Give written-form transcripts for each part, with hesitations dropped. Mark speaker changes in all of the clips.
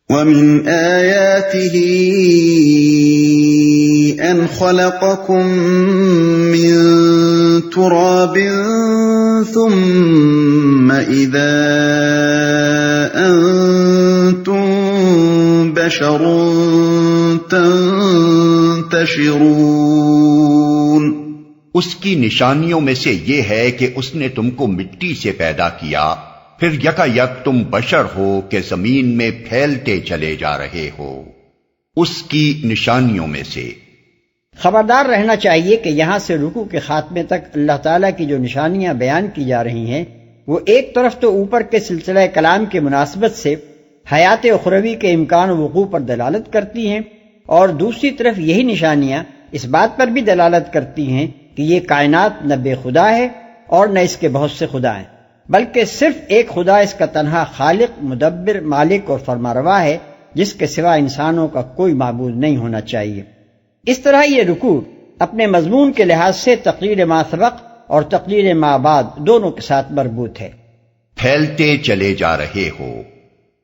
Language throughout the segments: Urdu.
Speaker 1: وَمِنْ آيَاتِهِ أَنْ خَلَقَكُم مِّن تُرَابٍ ثُمَّ إِذَا أَنْتُمْ بَشَرٌ تَنْتَشِرُونَ۔
Speaker 2: اس کی نشانیوں میں سے یہ ہے کہ اس نے تم کو مٹی سے پیدا کیا، پھر یکا یک تم بشر ہو کہ زمین میں پھیلتے چلے جا رہے ہو۔ اس کی نشانیوں میں سے
Speaker 3: خبردار رہنا چاہیے کہ یہاں سے رکوع کے خاتمے تک اللہ تعالیٰ کی جو نشانیاں بیان کی جا رہی ہیں وہ ایک طرف تو اوپر کے سلسلہ کلام کی مناسبت سے حیات اخروی کے امکان و وقوع پر دلالت کرتی ہیں، اور دوسری طرف یہی نشانیاں اس بات پر بھی دلالت کرتی ہیں کہ یہ کائنات نہ بے خدا ہے اور نہ اس کے بہت سے خدا ہیں، بلکہ صرف ایک خدا اس کا تنہا خالق، مدبر، مالک اور فرمانروا ہے، جس کے سوا انسانوں کا کوئی معبود نہیں ہونا چاہیے۔ اس طرح یہ رکوع اپنے مضمون کے لحاظ سے تقریر ما سبق اور تقریر ما بعد دونوں کے ساتھ مربوط ہے۔
Speaker 2: پھیلتے چلے جا رہے ہو،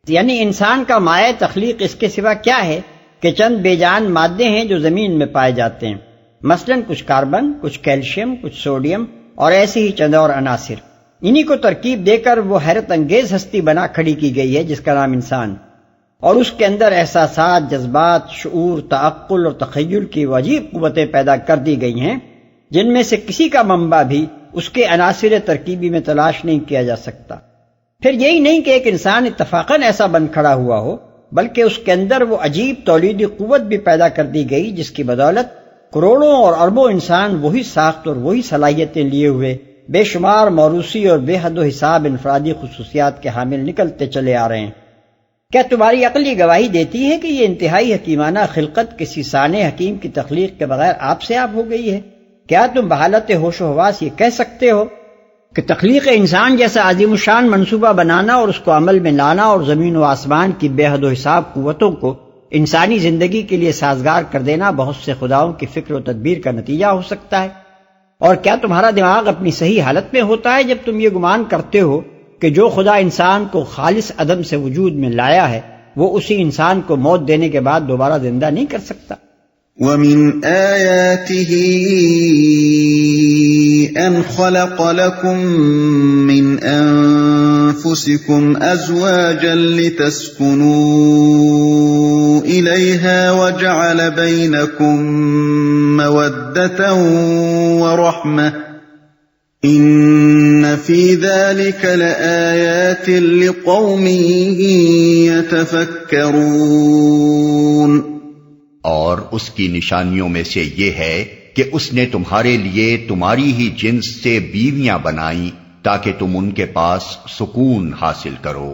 Speaker 3: یعنی انسان کا مائع تخلیق اس کے سوا کیا ہے کہ چند بے جان مادے ہیں جو زمین میں پائے جاتے ہیں، مثلا کچھ کاربن، کچھ کیلشیم، کچھ سوڈیم اور ایسے ہی چند اور عناصر۔ انہی کو ترکیب دے کر وہ حیرت انگیز ہستی بنا کھڑی کی گئی ہے جس کا نام انسان، اور اس کے اندر احساسات، جذبات، شعور، تعقل اور تخیل کی وہ عجیب قوتیں پیدا کر دی گئی ہیں جن میں سے کسی کا منبع بھی اس کے عناصر ترکیبی میں تلاش نہیں کیا جا سکتا۔ پھر یہی نہیں کہ ایک انسان اتفاقاً ایسا بن کھڑا ہوا ہو، بلکہ اس کے اندر وہ عجیب تولیدی قوت بھی پیدا کر دی گئی جس کی بدولت کروڑوں اور اربوں انسان وہی ساخت اور وہی صلاحیتیں لیے ہوئے بے شمار موروثی اور بے حد و حساب انفرادی خصوصیات کے حامل نکلتے چلے آ رہے ہیں۔ کیا تمہاری عقل یہ گواہی دیتی ہے کہ یہ انتہائی حکیمانہ خلقت کسی صانع حکیم کی تخلیق کے بغیر آپ سے آپ ہو گئی ہے؟ کیا تم بحالت ہوش و حواس یہ کہہ سکتے ہو کہ تخلیق انسان جیسا عظیم الشان منصوبہ بنانا اور اس کو عمل میں لانا اور زمین و آسمان کی بے حد و حساب قوتوں کو انسانی زندگی کے لیے سازگار کر دینا بہت سے خداؤں کی فکر و تدبیر کا نتیجہ ہو سکتا ہے؟ اور کیا تمہارا دماغ اپنی صحیح حالت میں ہوتا ہے جب تم یہ گمان کرتے ہو کہ جو خدا انسان کو خالص عدم سے وجود میں لایا ہے وہ اسی انسان کو موت دینے کے بعد دوبارہ زندہ نہیں کر سکتا؟
Speaker 1: وَمِنْ آيَاتِهِ أَنْ خَلَقَ لَكُم مِّنْ أَنفُسِكُمْ أَزْوَاجًا لِتَسْكُنُوا إِلَيْهَا وَجَعَلَ بَيْنَكُم مَّوَدَّةً وَرَحْمَةً إِنَّ فِي ذَلِكَ لَآيَاتٍ لِقَوْمٍ يَتَفَكَّرُونَ۔
Speaker 2: اور اس کی نشانیوں میں سے یہ ہے کہ اس نے تمہارے لیے تمہاری ہی جنس سے بیویاں بنائیں تاکہ تم ان کے پاس سکون حاصل کرو،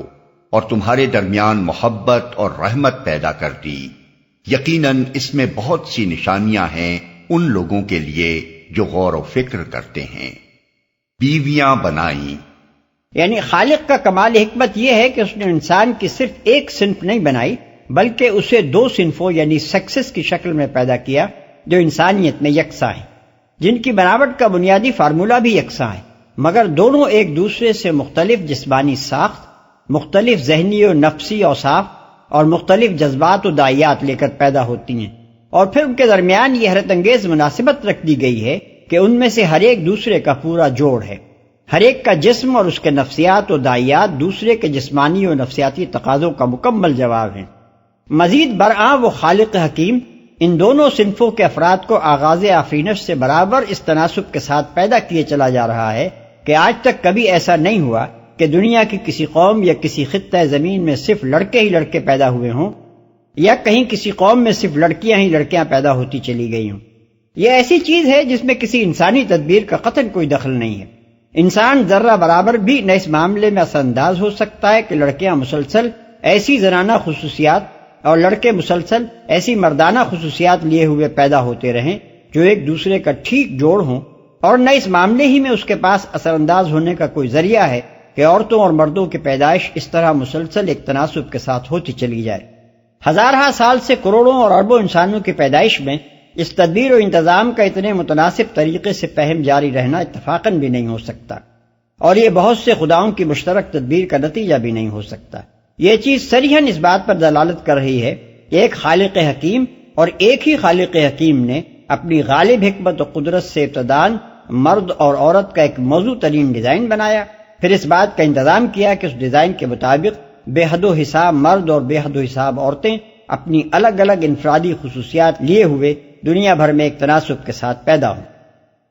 Speaker 2: اور تمہارے درمیان محبت اور رحمت پیدا کر دی۔ یقیناً اس میں بہت سی نشانیاں ہیں ان لوگوں کے لیے جو غور و فکر کرتے ہیں۔ بیویاں بنائیں،
Speaker 3: یعنی خالق کا کمال حکمت یہ ہے کہ اس نے انسان کی صرف ایک صنف نہیں بنائی بلکہ اسے دو صنفوں یعنی سیکسز کی شکل میں پیدا کیا جو انسانیت میں یکساں ہیں، جن کی بناوٹ کا بنیادی فارمولہ بھی یکساں ہے، مگر دونوں ایک دوسرے سے مختلف جسمانی ساخت، مختلف ذہنی و نفسی اوصاف اور مختلف جذبات و داعیات لے کر پیدا ہوتی ہیں، اور پھر ان کے درمیان یہ حیرت انگیز مناسبت رکھ دی گئی ہے کہ ان میں سے ہر ایک دوسرے کا پورا جوڑ ہے، ہر ایک کا جسم اور اس کے نفسیات و داعیات دوسرے کے جسمانی و نفسیاتی تقاضوں کا مکمل جواب ہیں۔ مزید برآں وہ خالق حکیم ان دونوں صنفوں کے افراد کو آغاز آفرینش سے برابر اس تناسب کے ساتھ پیدا کیے چلا جا رہا ہے کہ آج تک کبھی ایسا نہیں ہوا کہ دنیا کی کسی قوم یا کسی خطہ زمین میں صرف لڑکے ہی لڑکے پیدا ہوئے ہوں، یا کہیں کسی قوم میں صرف لڑکیاں ہی لڑکیاں پیدا ہوتی چلی گئی ہوں۔ یہ ایسی چیز ہے جس میں کسی انسانی تدبیر کا قطعاً کوئی دخل نہیں ہے۔ انسان ذرہ برابر بھی نہ اس معاملے میں اثر انداز ہو سکتا ہے کہ لڑکیاں مسلسل ایسی زنانہ خصوصیات اور لڑکے مسلسل ایسی مردانہ خصوصیات لیے ہوئے پیدا ہوتے رہیں جو ایک دوسرے کا ٹھیک جوڑ ہوں، اور نہ اس معاملے ہی میں اس کے پاس اثر انداز ہونے کا کوئی ذریعہ ہے کہ عورتوں اور مردوں کی پیدائش اس طرح مسلسل ایک تناسب کے ساتھ ہوتی چلی جائے۔ ہزارہ سال سے کروڑوں اور اربوں انسانوں کی پیدائش میں اس تدبیر و انتظام کا اتنے متناسب طریقے سے فہم جاری رہنا اتفاقاً بھی نہیں ہو سکتا، اور یہ بہت سے خداؤں کی مشترک تدبیر کا نتیجہ بھی نہیں ہو سکتا۔ یہ چیز صریحاً اس بات پر دلالت کر رہی ہے کہ ایک خالق حکیم اور ایک ہی خالق حکیم نے اپنی غالب حکمت و قدرت سے ابتداً مرد اور عورت کا ایک موضوع ترین ڈیزائن بنایا، پھر اس بات کا انتظام کیا کہ اس ڈیزائن کے مطابق بے حد و حساب مرد اور بے حد و حساب عورتیں اپنی الگ الگ انفرادی خصوصیات لیے ہوئے دنیا بھر میں ایک تناسب کے ساتھ پیدا ہوں۔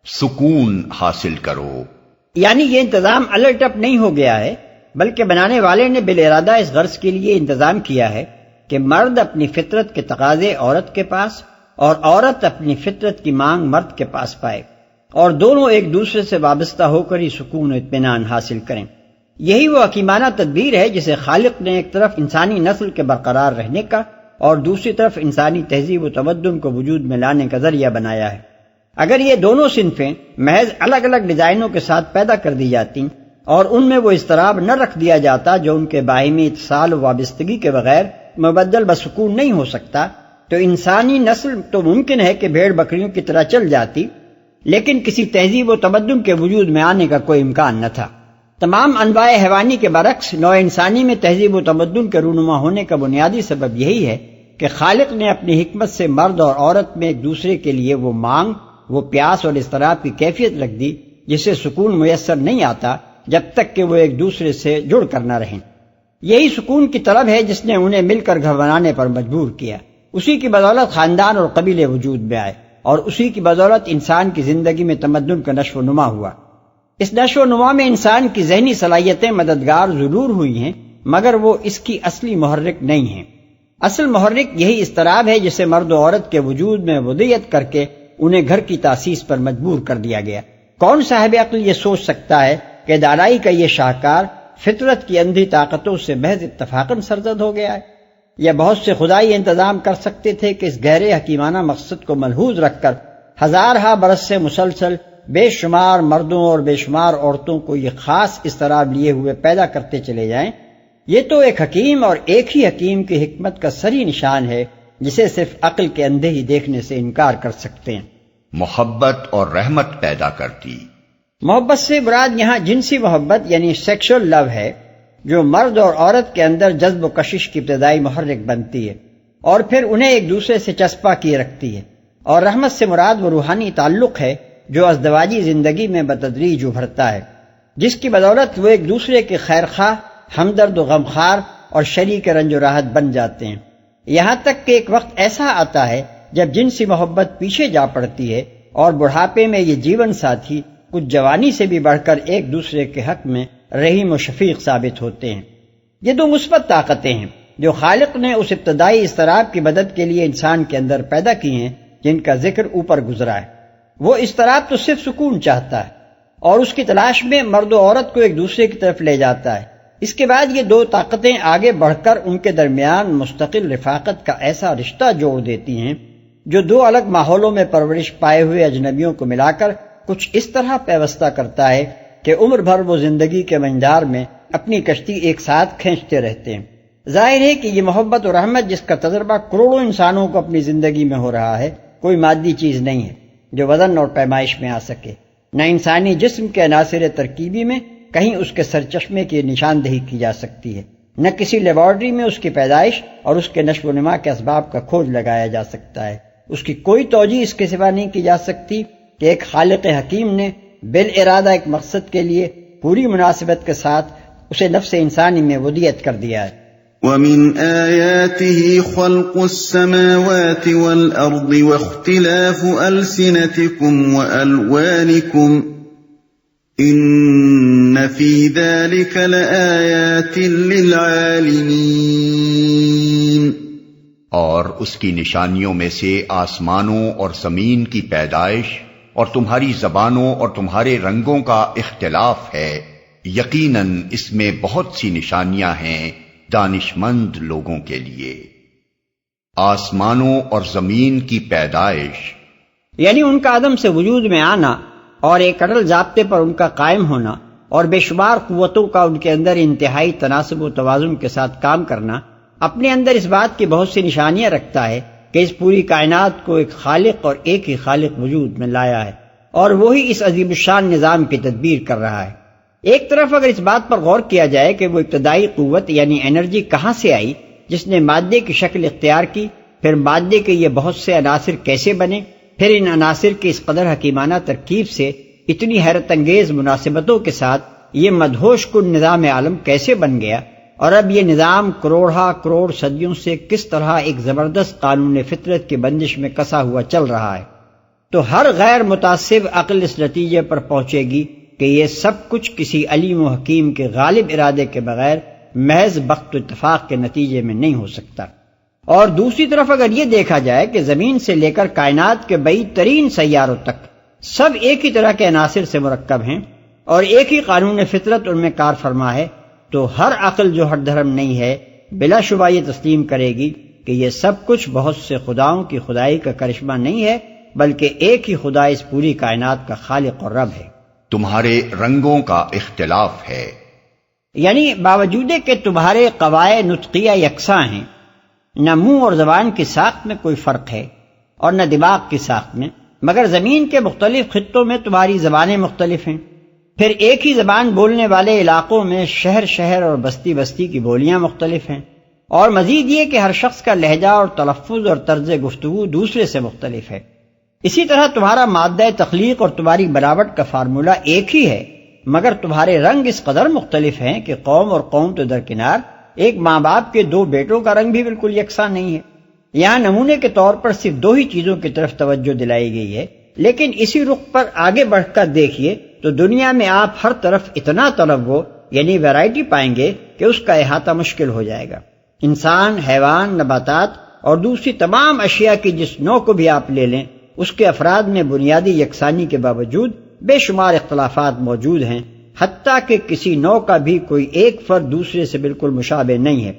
Speaker 2: سکون حاصل کرو،
Speaker 3: یعنی یہ انتظام الٹ اپ نہیں ہو گیا ہے، بلکہ بنانے والے نے بالارادہ اس غرض کے لیے انتظام کیا ہے کہ مرد اپنی فطرت کے تقاضے عورت کے پاس اور عورت اپنی فطرت کی مانگ مرد کے پاس پائے، اور دونوں ایک دوسرے سے وابستہ ہو کر ہی سکون و اطمینان حاصل کریں۔ یہی وہ حکیمانہ تدبیر ہے جسے خالق نے ایک طرف انسانی نسل کے برقرار رہنے کا اور دوسری طرف انسانی تہذیب و تمدن کو وجود میں لانے کا ذریعہ بنایا ہے۔ اگر یہ دونوں صنفیں محض الگ الگ ڈیزائنوں کے ساتھ پیدا کر دی جاتی اور ان میں وہ اضطراب نہ رکھ دیا جاتا جو ان کے باہمی اتصال و وابستگی کے بغیر مبدل بسکون نہیں ہو سکتا، تو انسانی نسل تو ممکن ہے کہ بھیڑ بکریوں کی طرح چل جاتی، لیکن کسی تہذیب و تمدن کے وجود میں آنے کا کوئی امکان نہ تھا۔ تمام انواع حیوانی کے برعکس نوع انسانی میں تہذیب و تمدن کے رونما ہونے کا بنیادی سبب یہی ہے کہ خالق نے اپنی حکمت سے مرد اور عورت میں ایک دوسرے کے لیے وہ مانگ، وہ پیاس اور اضطراب کی کیفیت رکھ دی جسے سکون میسر نہیں آتا جب تک کہ وہ ایک دوسرے سے جڑ کر نہ رہیں۔ یہی سکون کی طلب ہے جس نے انہیں مل کر گھر بنانے پر مجبور کیا، اسی کی بدولت خاندان اور قبیلے وجود میں آئے، اور اسی کی بدولت انسان کی زندگی میں تمدن کا نشو و نما ہوا۔ اس نشو و نما میں انسان کی ذہنی صلاحیتیں مددگار ضرور ہوئی ہیں، مگر وہ اس کی اصلی محرک نہیں ہیں۔ اصل محرک یہی اضطراب ہے جسے مرد و عورت کے وجود میں وضعیت کر کے انہیں گھر کی تاسیس پر مجبور کر دیا گیا۔ کون صاحب عقل یہ سوچ سکتا ہے کہ دانائی کا یہ شاہکار فطرت کی اندھی طاقتوں سے محض اتفاقاً سرزد ہو گیا ہے؟ یا بہت سے خدائی انتظام کر سکتے تھے کہ اس گہرے حکیمانہ مقصد کو ملحوظ رکھ کر ہزارہا برس سے مسلسل بے شمار مردوں اور بے شمار عورتوں کو یہ خاص اضطراب لیے ہوئے پیدا کرتے چلے جائیں؟ یہ تو ایک حکیم اور ایک ہی حکیم کی حکمت کا سری نشان ہے جسے صرف عقل کے اندھے ہی دیکھنے سے انکار کر سکتے ہیں۔
Speaker 2: محبت اور رحمت پیدا کرتی۔
Speaker 3: محبت سے مراد یہاں جنسی محبت یعنی سیکشل لو ہے، جو مرد اور عورت کے اندر جذب و کشش کی ابتدائی محرک بنتی ہے اور پھر انہیں ایک دوسرے سے چسپاں کیے رکھتی ہے، اور رحمت سے مراد وہ روحانی تعلق ہے جو ازدواجی زندگی میں بتدریج ابھرتا ہے، جس کی بدولت وہ ایک دوسرے کے خیر خواہ، ہمدرد و غمخوار اور شریک رنج و راحت بن جاتے ہیں، یہاں تک کہ ایک وقت ایسا آتا ہے جب جنسی محبت پیچھے جا پڑتی ہے اور بڑھاپے میں یہ جیون ساتھی کچھ جوانی سے بھی بڑھ کر ایک دوسرے کے حق میں رحیم و شفیق ثابت ہوتے ہیں۔ یہ دو مثبت طاقتیں ہیں جو خالق نے اس ابتدائی اضطراب کی مدد کے لیے انسان کے اندر پیدا کی ہیں جن کا ذکر اوپر گزرا ہے۔ وہ اضطراب تو صرف سکون چاہتا ہے اور اس کی تلاش میں مرد و عورت کو ایک دوسرے کی طرف لے جاتا ہے۔ اس کے بعد یہ دو طاقتیں آگے بڑھ کر ان کے درمیان مستقل رفاقت کا ایسا رشتہ جوڑ دیتی ہیں جو دو الگ ماحولوں میں پرورش پائے ہوئے اجنبیوں کو ملا کر کچھ اس طرح پیوستہ کرتا ہے کہ عمر بھر وہ زندگی کے منجار میں اپنی کشتی ایک ساتھ کھینچتے رہتے ہیں۔ ظاہر ہے کہ یہ محبت اور رحمت جس کا تجربہ کروڑوں انسانوں کو اپنی زندگی میں ہو رہا ہے کوئی مادی چیز نہیں ہے جو وزن اور پیمائش میں آ سکے، نہ انسانی جسم کے عناصر ترکیبی میں کہیں اس کے سرچشمے کی نشاندہی کی جا سکتی ہے، نہ کسی لیبارٹری میں اس کی پیدائش اور اس کے نشو و نما کے اسباب کا کھوج لگایا جا سکتا ہے۔ اس کی کوئی توجیہ اس کے سوا نہیں کی جا سکتی کہ ایک خالق حکیم نے بالارادہ ایک مقصد کے لیے پوری مناسبت کے ساتھ اسے نفس انسانی میں وضعیت کر دیا ہے۔
Speaker 1: وَمِنْ آيَاتِهِ خَلْقُ السَّمَاوَاتِ وَالْأَرْضِ وَاخْتِلَافُ أَلْسِنَتِكُمْ وَأَلْوَانِكُمْ إِنَّ فِي ذَلِكَ لَآيَاتٍ لِلْعَالِمِينَ۔
Speaker 2: اور اس کی نشانیوں میں سے آسمانوں اور زمین کی پیدائش اور تمہاری زبانوں اور تمہارے رنگوں کا اختلاف ہے، یقیناً اس میں بہت سی نشانیاں ہیں دانش مند لوگوں کے لیے۔ آسمانوں اور زمین کی پیدائش
Speaker 3: یعنی ان کا عدم سے وجود میں آنا اور ایک اٹل ضابطے پر ان کا قائم ہونا اور بے شمار قوتوں کا ان کے اندر انتہائی تناسب و توازن کے ساتھ کام کرنا اپنے اندر اس بات کی بہت سی نشانیاں رکھتا ہے کہ اس پوری کائنات کو ایک خالق اور ایک ہی خالق وجود میں لایا ہے اور وہی اس عظیم الشان نظام کی تدبیر کر رہا ہے۔ ایک طرف اگر اس بات پر غور کیا جائے کہ وہ ابتدائی قوت یعنی انرجی کہاں سے آئی جس نے مادے کی شکل اختیار کی، پھر مادے کے یہ بہت سے عناصر کیسے بنے، پھر ان عناصر کی اس قدر حکیمانہ ترکیب سے اتنی حیرت انگیز مناسبتوں کے ساتھ یہ مدہوش کن نظام عالم کیسے بن گیا، اور اب یہ نظام کروڑہا کروڑ صدیوں سے کس طرح ایک زبردست قانون فطرت کی بندش میں کسا ہوا چل رہا ہے، تو ہر غیر متعصب عقل اس نتیجے پر پہنچے گی کہ یہ سب کچھ کسی علیم و حکیم کے غالب ارادے کے بغیر محض بخت و اتفاق کے نتیجے میں نہیں ہو سکتا۔ اور دوسری طرف اگر یہ دیکھا جائے کہ زمین سے لے کر کائنات کے بعید ترین سیاروں تک سب ایک ہی طرح کے عناصر سے مرکب ہیں اور ایک ہی قانون فطرت ان میں کار فرما ہے، تو ہر عقل جو ہٹ دھرم نہیں ہے بلا شبہ یہ تسلیم کرے گی کہ یہ سب کچھ بہت سے خداؤں کی خدائی کا کرشمہ نہیں ہے، بلکہ ایک ہی خدا اس پوری کائنات کا خالق اور رب ہے۔
Speaker 2: تمہارے رنگوں کا اختلاف ہے،
Speaker 3: یعنی باوجود کہ تمہارے قواعد نطقیہ یکساں ہیں، نہ منہ اور زبان کی ساخت میں کوئی فرق ہے اور نہ دماغ کی ساخت میں، مگر زمین کے مختلف خطوں میں تمہاری زبانیں مختلف ہیں، پھر ایک ہی زبان بولنے والے علاقوں میں شہر شہر اور بستی بستی کی بولیاں مختلف ہیں، اور مزید یہ کہ ہر شخص کا لہجہ اور تلفظ اور طرز گفتگو دوسرے سے مختلف ہے۔ اسی طرح تمہارا مادہ تخلیق اور تمہاری بناوٹ کا فارمولہ ایک ہی ہے، مگر تمہارے رنگ اس قدر مختلف ہیں کہ قوم اور قوم تو درکنار، ایک ماں باپ کے دو بیٹوں کا رنگ بھی بالکل یکساں نہیں ہے۔ یہاں نمونے کے طور پر صرف دو ہی چیزوں کی طرف توجہ دلائی گئی ہے، لیکن اسی رخ پر آگے بڑھ کر دیکھیے تو دنیا میں آپ ہر طرف اتنا تنوع یعنی ویرائٹی پائیں گے کہ اس کا احاطہ مشکل ہو جائے گا۔ انسان، حیوان، نباتات اور دوسری تمام اشیاء کی جس نوع کو بھی آپ لے لیں، اس کے افراد میں بنیادی یکسانی کے باوجود بے شمار اختلافات موجود ہیں، حتیٰ کہ کسی نوع کا بھی کوئی ایک فرد دوسرے سے بالکل مشابہ نہیں ہے،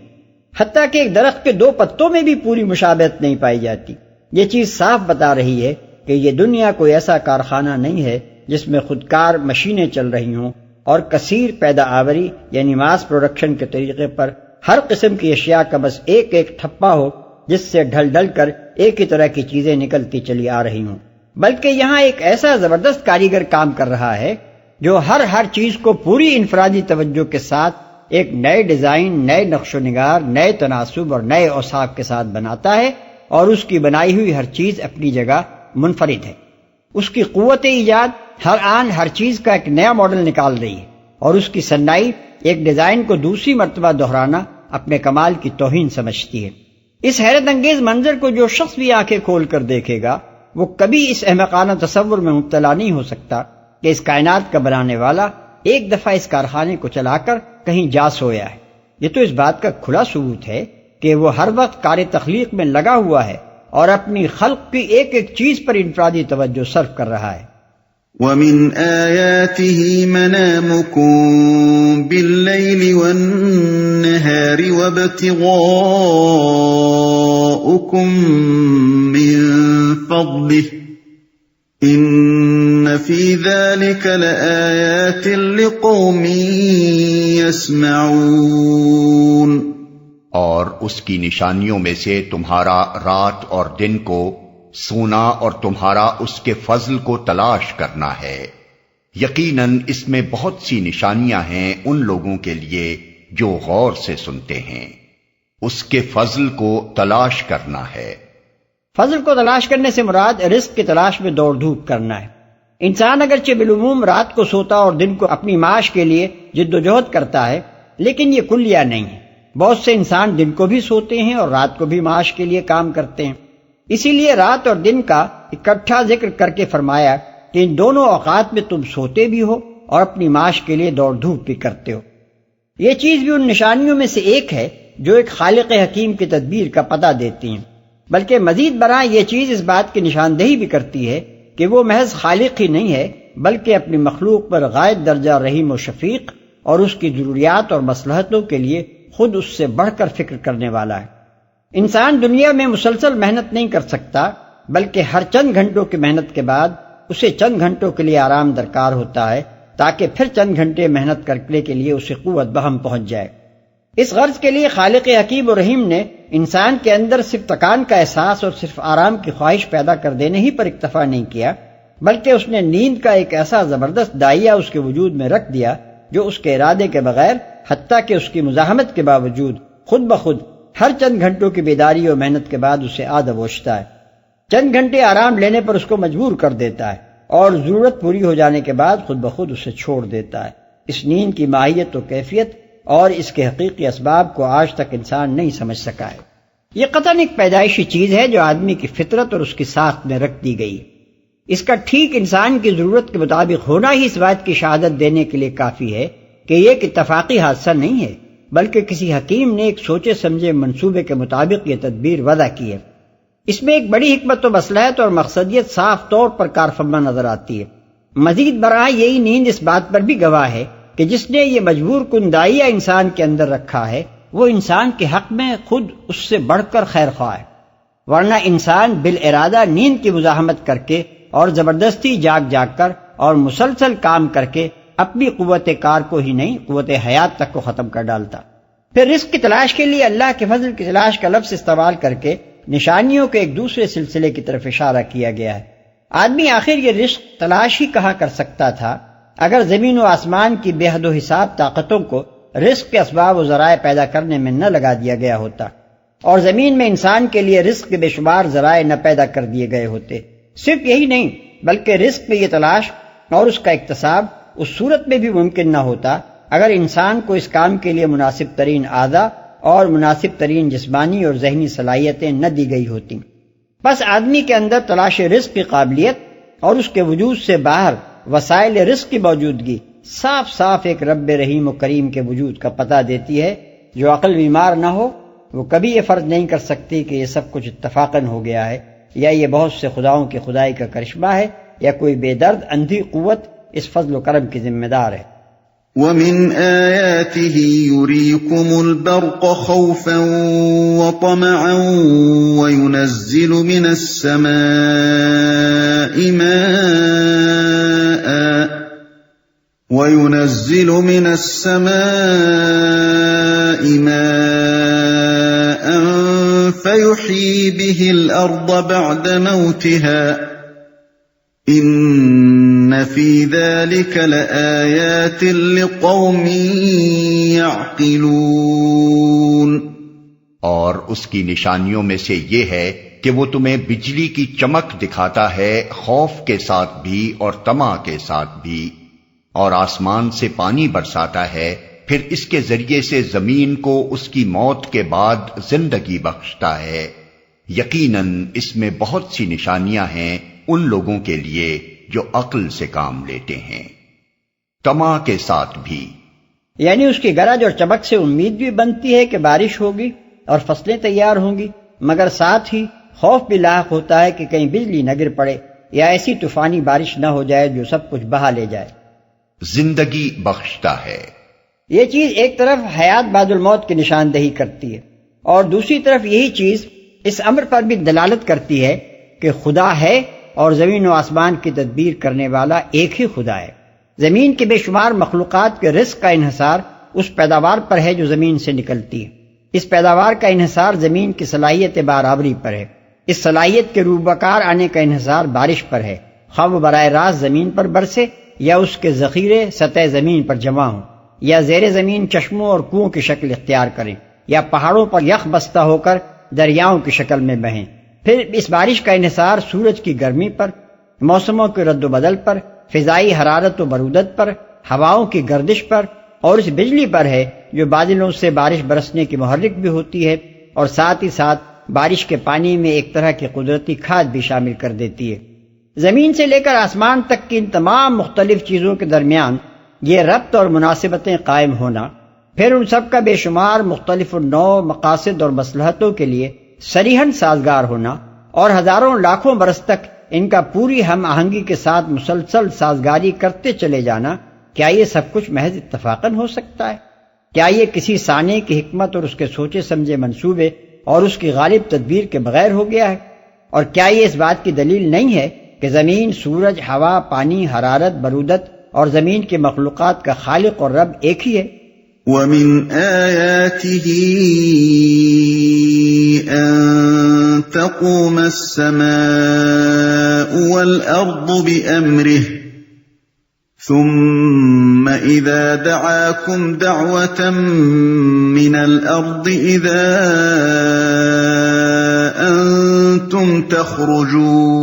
Speaker 3: حتیٰ کہ ایک درخت کے دو پتوں میں بھی پوری مشابہت نہیں پائی جاتی۔ یہ چیز صاف بتا رہی ہے کہ یہ دنیا کوئی ایسا کارخانہ نہیں ہے جس میں خودکار مشینیں چل رہی ہوں اور کثیر پیدا آوری یعنی ماس پروڈکشن کے طریقے پر ہر قسم کی اشیاء کا بس ایک ایک ٹھپا ہو جس سے ڈھل ڈھل کر ایک ہی طرح کی چیزیں نکلتی چلی آ رہی ہوں، بلکہ یہاں ایک ایسا زبردست کاریگر کام کر رہا ہے جو ہر چیز کو پوری انفرادی توجہ کے ساتھ ایک نئے ڈیزائن، نئے نقش و نگار، نئے تناسب اور نئے اوصاف کے ساتھ بناتا ہے، اور اس کی بنائی ہوئی ہر چیز اپنی جگہ منفرد ہے۔ اس کی قوت ایجاد ہر آن ہر چیز کا ایک نیا ماڈل نکال رہی ہے، اور اس کی صنائی ایک ڈیزائن کو دوسری مرتبہ دہرانا اپنے کمال کی توہین سمجھتی ہے۔ اس حیرت انگیز منظر کو جو شخص بھی آنکھیں کھول کر دیکھے گا وہ کبھی اس احمقانہ تصور میں مبتلا نہیں ہو سکتا کہ اس کائنات کا بنانے والا ایک دفعہ اس کارخانے کو چلا کر کہیں جا سویا ہے۔ یہ تو اس بات کا کھلا ثبوت ہے کہ وہ ہر وقت کار تخلیق میں لگا ہوا ہے اور اپنی خلق کی ایک ایک چیز پر انفرادی توجہ صرف کر رہا ہے۔
Speaker 1: وَمِنْ آيَاتِهِ مَنَامُكُمْ بِاللَّيْلِ وَالنَّهَارِ وَابْتِغَاؤُكُمْ مِنْ فَضْلِهِ إِنَّ فِي ذَلِكَ لَآيَاتٍ لِقَوْمٍ يَسْمَعُونَ۔
Speaker 2: اور اس کی نشانیوں میں سے تمہارا رات اور دن کو سونا اور تمہارا اس کے فضل کو تلاش کرنا ہے۔ یقیناً اس میں بہت سی نشانیاں ہیں ان لوگوں کے لیے جو غور سے سنتے ہیں۔ اس کے فضل کو تلاش کرنا ہے۔
Speaker 3: فضل کو تلاش کرنے سے مراد رزق کی تلاش میں دوڑ دھوپ کرنا ہے۔ انسان اگرچہ بالعموم رات کو سوتا اور دن کو اپنی معاش کے لیے جد و جہد کرتا ہے، لیکن یہ کلیہ نہیں ہے۔ بہت سے انسان دن کو بھی سوتے ہیں اور رات کو بھی معاش کے لیے کام کرتے ہیں۔ اسی لیے رات اور دن کا اکٹھا ذکر کر کے فرمایا کہ ان دونوں اوقات میں تم سوتے بھی ہو اور اپنی معاش کے لیے دوڑ دھوپ بھی کرتے ہو۔ یہ چیز بھی ان نشانیوں میں سے ایک ہے جو ایک خالق حکیم کی تدبیر کا پتہ دیتی ہیں، بلکہ مزید برآں یہ چیز اس بات کی نشاندہی بھی کرتی ہے کہ وہ محض خالق ہی نہیں ہے بلکہ اپنی مخلوق پر غائب درجہ رحیم و شفیق اور اس کی ضروریات اور مصلحتوں کے لیے خود اس سے بڑھ کر فکر کرنے والا ہے۔ انسان دنیا میں مسلسل محنت نہیں کر سکتا، بلکہ ہر چند گھنٹوں کی محنت کے بعد اسے چند گھنٹوں کے لیے آرام درکار ہوتا ہے تاکہ پھر چند گھنٹے محنت کرنے کے لیے اسے قوت بہم پہنچ جائے۔ اس غرض کے لیے خالق حکیم و رحیم نے انسان کے اندر صرف تکان کا احساس اور صرف آرام کی خواہش پیدا کر دینے ہی پر اکتفا نہیں کیا، بلکہ اس نے نیند کا ایک ایسا زبردست دائیا اس کے وجود میں رکھ دیا جو اس کے ارادے کے بغیر حتیٰ کہ اس کی مزاحمت کے باوجود خود بخود ہر چند گھنٹوں کی بیداری اور محنت کے بعد اسے آدھوشتا ہے، چند گھنٹے آرام لینے پر اس کو مجبور کر دیتا ہے اور ضرورت پوری ہو جانے کے بعد خود بخود اسے چھوڑ دیتا ہے۔ اس نیند کی ماہیت و کیفیت اور اس کے حقیقی اسباب کو آج تک انسان نہیں سمجھ سکا ہے۔ یہ قطعاً ایک پیدائشی چیز ہے جو آدمی کی فطرت اور اس کی ساخت میں رکھ دی گئی۔ اس کا ٹھیک انسان کی ضرورت کے مطابق ہونا ہی اس بات کی شہادت دینے کے لیے کافی ہے کہ یہ ایک اتفاقی حادثہ نہیں ہے، بلکہ کسی حکیم نے ایک سوچے سمجھے منصوبے کے مطابق یہ تدبیر وضع کی ہے۔ اس میں ایک بڑی حکمت و مصلحت اور مقصدیت صاف طور پر کارفرما نظر آتی ہے۔ مزید برآں یہی نیند اس بات پر بھی گواہ ہے کہ جس نے یہ مجبور کن داعیہ انسان کے اندر رکھا ہے وہ انسان کے حق میں خود اس سے بڑھ کر خیر خواہ ہے، ورنہ انسان بالارادہ نیند کی مزاحمت کر کے اور زبردستی جاگ کر اور مسلسل کام کر کے اپنی قوت کار کو ہی نہیں قوت حیات تک کو ختم کر ڈالتا۔ پھر رزق کی تلاش کے لیے اللہ کے فضل کی تلاش کا لفظ استعمال کر کے نشانیوں کے ایک دوسرے سلسلے کی طرف اشارہ کیا گیا ہے۔ آدمی آخر یہ رزق تلاش ہی کہاں کر سکتا تھا اگر زمین و آسمان کی بے حد و حساب طاقتوں کو رزق کے اسباب و ذرائع پیدا کرنے میں نہ لگا دیا گیا ہوتا، اور زمین میں انسان کے لیے رزق کے بے شمار ذرائع نہ پیدا کر دیے گئے ہوتے۔ صرف یہی نہیں بلکہ رزق میں یہ تلاش اور اس کا اکتساب اس صورت میں بھی ممکن نہ ہوتا اگر انسان کو اس کام کے لیے مناسب ترین اعضاء اور مناسب ترین جسمانی اور ذہنی صلاحیتیں نہ دی گئی ہوتی۔ بس آدمی کے اندر تلاش رزق کی قابلیت اور اس کے وجود سے باہر وسائل رزق کی موجودگی صاف صاف ایک رب رحیم و کریم کے وجود کا پتہ دیتی ہے۔ جو عقل بیمار نہ ہو وہ کبھی یہ فرض نہیں کر سکتی کہ یہ سب کچھ اتفاقاً ہو گیا ہے، یا یہ بہت سے خداؤں کی خدائی کا کرشمہ ہے، یا کوئی بے درد اندھی قوت اس فضل و کرم کی ذمہ دار ہے۔
Speaker 1: وَمِنْ آيَاتِهِ يُرِيكُمُ الْبَرْقَ خَوْفًا وَطَمَعًا وَيُنَزِّلُ مِنَ السَّمَاءِ مَاءً فَيُحْيِي بِهِ الْأَرْضَ بَعْدَ مَوْتِهَا إِنَّ فِي ذَلِكَ لَآيَاتٍ لِقَوْمٍ يَعْقِلُونَ۔
Speaker 2: اور اس کی نشانیوں میں سے یہ ہے کہ وہ تمہیں بجلی کی چمک دکھاتا ہے، خوف کے ساتھ بھی اور طمع کے ساتھ بھی، اور آسمان سے پانی برساتا ہے، پھر اس کے ذریعے سے زمین کو اس کی موت کے بعد زندگی بخشتا ہے۔ یقیناً اس میں بہت سی نشانیاں ہیں ان لوگوں کے لیے جو عقل سے کام لیتے ہیں۔ طمع کے ساتھ بھی،
Speaker 3: یعنی اس کی گرج اور چمک سے امید بھی بنتی ہے کہ بارش ہوگی اور فصلیں تیار ہوں گی، مگر ساتھ ہی خوف بھی لاحق ہوتا ہے کہ کہیں بجلی نہ گر پڑے یا ایسی طوفانی بارش نہ ہو جائے جو سب کچھ بہا لے جائے۔
Speaker 2: زندگی بخشتا ہے،
Speaker 3: یہ چیز ایک طرف حیات بعد الموت کی نشاندہی کرتی ہے، اور دوسری طرف یہی چیز اس امر پر بھی دلالت کرتی ہے کہ خدا ہے اور زمین و آسمان کی تدبیر کرنے والا ایک ہی خدا ہے۔ زمین کے بے شمار مخلوقات کے رزق کا انحصار اس پیداوار پر ہے جو زمین سے نکلتی ہے۔ اس پیداوار کا انحصار زمین کی صلاحیت بارآوری پر ہے۔ اس صلاحیت کے روبکار آنے کا انحصار بارش پر ہے، خواہ وہ براہ راست زمین پر برسے یا اس کے ذخیرے سطح زمین پر جمع ہوں، یا زیر زمین چشموں اور کنووں کی شکل اختیار کریں، یا پہاڑوں پر یخ بستہ ہو کر دریاؤں کی شکل میں بہیں۔ پھر اس بارش کا انحصار سورج کی گرمی پر، موسموں کے رد و بدل پر، فضائی حرارت و برودت پر، ہواؤں کی گردش پر، اور اس بجلی پر ہے جو بادلوں سے بارش برسنے کی محرک بھی ہوتی ہے، اور ساتھ ہی ساتھ بارش کے پانی میں ایک طرح کی قدرتی کھاد بھی شامل کر دیتی ہے۔ زمین سے لے کر آسمان تک کی ان تمام مختلف چیزوں کے درمیان یہ ربط اور مناسبتیں قائم ہونا، پھر ان سب کا بے شمار مختلف النوع مقاصد اور مصلحتوں کے لیے صریحاً سازگار ہونا، اور ہزاروں لاکھوں برس تک ان کا پوری ہم آہنگی کے ساتھ مسلسل سازگاری کرتے چلے جانا، کیا یہ سب کچھ محض اتفاقاً ہو سکتا ہے؟ کیا یہ کسی صانع کی حکمت اور اس کے سوچے سمجھے منصوبے اور اس کی غالب تدبیر کے بغیر ہو گیا ہے؟ اور کیا یہ اس بات کی دلیل نہیں ہے کہ زمین، سورج، ہوا، پانی، حرارت، برودت اور زمین کی مخلوقات کا خالق اور رب ایک ہی ہے؟
Speaker 1: وَمِنْ آيَاتِهِ أَن تَقُومَ السَّمَاءُ وَالْأَرْضُ بِأَمْرِهِ ثُمَّ إذا دعاكم دعوة من الأرض إذا أنتم تخرجون.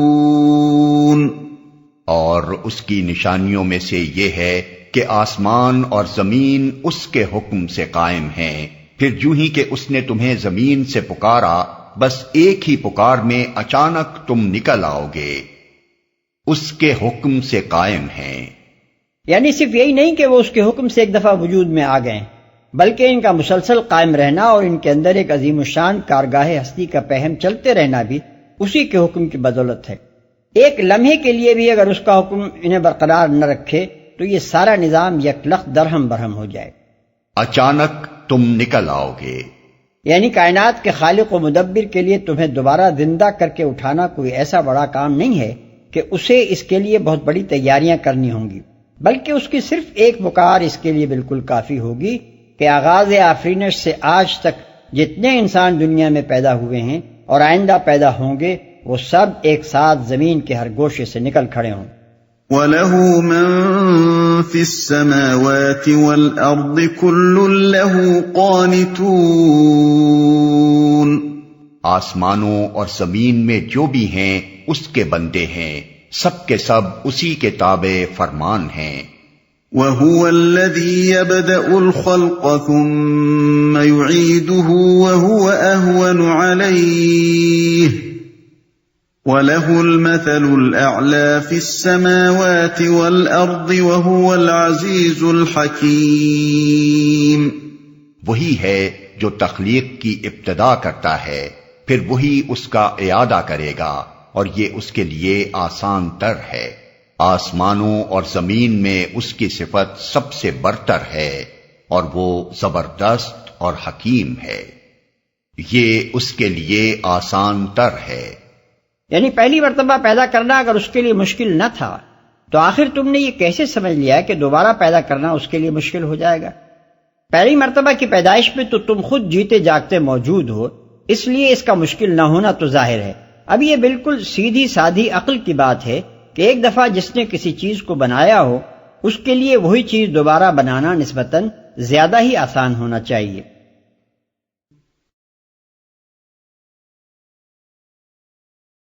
Speaker 2: اور اس کی نشانیوں میں سے یہ ہے کہ آسمان اور زمین اس کے حکم سے قائم ہیں، پھر یوں ہی کہ اس نے تمہیں زمین سے پکارا، بس ایک ہی پکار میں اچانک تم نکل آؤ گے، اس کے حکم سے قائم ہیں.
Speaker 3: یعنی صرف یہی نہیں کہ وہ اس کے حکم سے ایک دفعہ وجود میں آ گئے، بلکہ ان کا مسلسل قائم رہنا اور ان کے اندر ایک عظیم الشان کارگاہ ہستی کا پہم چلتے رہنا بھی اسی کے حکم کی بدولت ہے. ایک لمحے کے لیے بھی اگر اس کا حکم انہیں برقرار نہ رکھے تو یہ سارا نظام یکلخت درہم برہم ہو جائے.
Speaker 2: اچانک تم نکل آؤ گے،
Speaker 3: یعنی کائنات کے خالق و مدبر کے لیے تمہیں دوبارہ زندہ کر کے اٹھانا کوئی ایسا بڑا کام نہیں ہے کہ اسے اس کے لیے بہت بڑی تیاریاں کرنی ہوں گی، بلکہ اس کی صرف ایک پکار اس کے لیے بالکل کافی ہوگی کہ آغاز آفرینش سے آج تک جتنے انسان دنیا میں پیدا ہوئے ہیں اور آئندہ پیدا ہوں گے وہ سب ایک ساتھ زمین کے ہر گوشے سے نکل کھڑے ہوں.
Speaker 1: وَلَهُ مَن فِي السَّمَاوَاتِ وَالْأَرْضِ كُلٌّ لَهُ قَانِتُونَ.
Speaker 2: آسمانوں اور زمین میں جو بھی ہیں اس کے بندے ہیں، سب کے سب اسی کے تابع فرمان ہیں.
Speaker 1: وَهُوَ الَّذِي يَبْدَأُ الْخَلْقَ ثُمَّ يُعِيدُهُ وَهُوَ أَهْوَنُ عَلَيْهِ وَلَهُ الْمَثَلُ الْأَعْلَى فِي السَّمَاوَاتِ وَالْأَرْضِ وَهُوَ الْعَزِيزُ الْحَكِيمُ.
Speaker 2: وہی ہے جو تخلیق کی ابتدا کرتا ہے، پھر وہی اس کا اعادہ کرے گا، اور یہ اس کے لیے آسان تر ہے. آسمانوں اور زمین میں اس کی صفت سب سے برتر ہے، اور وہ زبردست اور حکیم ہے. یہ اس کے لیے آسان تر ہے.
Speaker 3: یعنی پہلی مرتبہ پیدا کرنا اگر اس کے لیے مشکل نہ تھا تو آخر تم نے یہ کیسے سمجھ لیا کہ دوبارہ پیدا کرنا اس کے لیے مشکل ہو جائے گا؟ پہلی مرتبہ کی پیدائش میں تو تم خود جیتے جاگتے موجود ہو، اس لیے اس کا مشکل نہ ہونا تو ظاہر ہے. اب یہ بالکل سیدھی سادھی عقل کی بات ہے کہ ایک دفعہ جس نے کسی چیز کو بنایا ہو اس کے لیے وہی چیز دوبارہ بنانا نسبتاً زیادہ ہی آسان ہونا چاہیے.